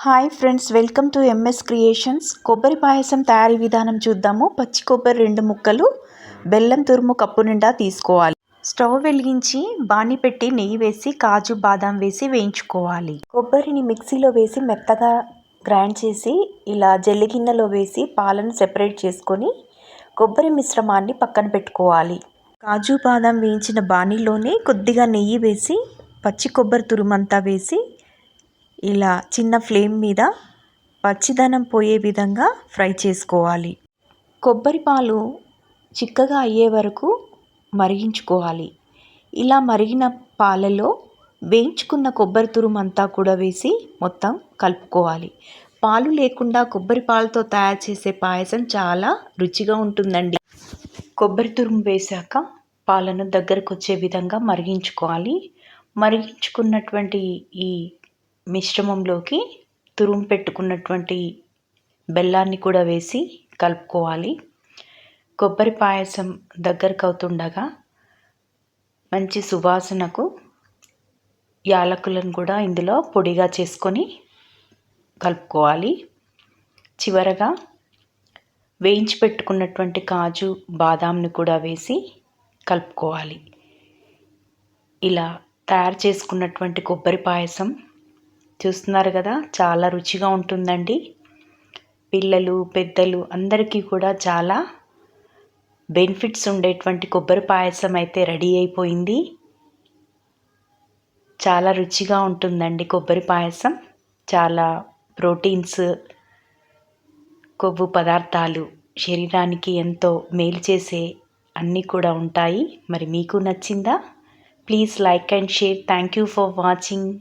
Hi friends, welcome to MS creations. కొబ్బరి పాయసం తయారీ విధానం చూద్దాము. పచ్చి కొబ్బరి 2 ముక్కలు, బెల్లం తురుము కప్పు నిండా తీసుకోవాలి. స్టవ్ వెలిగించి బాణీ పెట్టి నెయ్యి వేసి కాజు బాదాం వేసి వేయించుకోవాలి. కొబ్బరిని మిక్సీలో వేసి మెత్తగా గ్రైండ్ చేసి ఇలా జల్లి గిన్నెలో వేసి పాలను సెపరేట్ చేసుకొని కొబ్బరి మిశ్రమాన్ని పక్కన పెట్టుకోవాలి. కాజు బాదాం వేయించిన బాణీలోనే కొద్దిగా నెయ్యి వేసి పచ్చి కొబ్బరి తురుమంతా వేసి ఇలా చిన్న ఫ్లేమ్ మీద పచ్చిదనం పోయే విధంగా ఫ్రై చేసుకోవాలి. కొబ్బరి పాలు చిక్కగా అయ్యే వరకు మరిగించుకోవాలి. ఇలా మరిగిన పాలలో వేయించుకున్న కొబ్బరి తురుమంతా కూడా వేసి మొత్తం కలుపుకోవాలి. పాలు లేకుండా కొబ్బరి పాలతో తయారు చేసే పాయసం చాలా రుచిగా ఉంటుందండి. కొబ్బరి తురుము వేశాక పాలను దగ్గరకు వచ్చే విధంగా మరిగించుకోవాలి. మరిగించుకున్నటువంటి ఈ మిశ్రమంలోకి తురుము పెట్టుకున్నటువంటి బెల్లాన్ని కూడా వేసి కలుపుకోవాలి. కొబ్బరి పాయసం దగ్గరకు అవుతుండగా మంచి సువాసనకు యాలకులను కూడా ఇందులో పొడిగా చేసుకొని కలుపుకోవాలి. చివరగా వేయించి పెట్టుకున్నటువంటి కాజు బాదాంని కూడా వేసి కలుపుకోవాలి. ఇలా తయారు చేసుకున్నటువంటి కొబ్బరి పాయసం చూస్తున్నారు కదా, చాలా రుచిగా ఉంటుందండి. పిల్లలు పెద్దలు అందరికీ కూడా చాలా బెనిఫిట్స్ ఉండేటువంటి కొబ్బరి పాయసం అయితే రెడీ అయిపోయింది. చాలా రుచిగా ఉంటుందండి కొబ్బరి పాయసం. చాలా ప్రోటీన్స్, కొవ్వు పదార్థాలు శరీరానికి ఎంతో మేలు చేసే అన్నీ కూడా ఉంటాయి. మరి మీకు నచ్చిందా? Please like and share. Thank you for watching.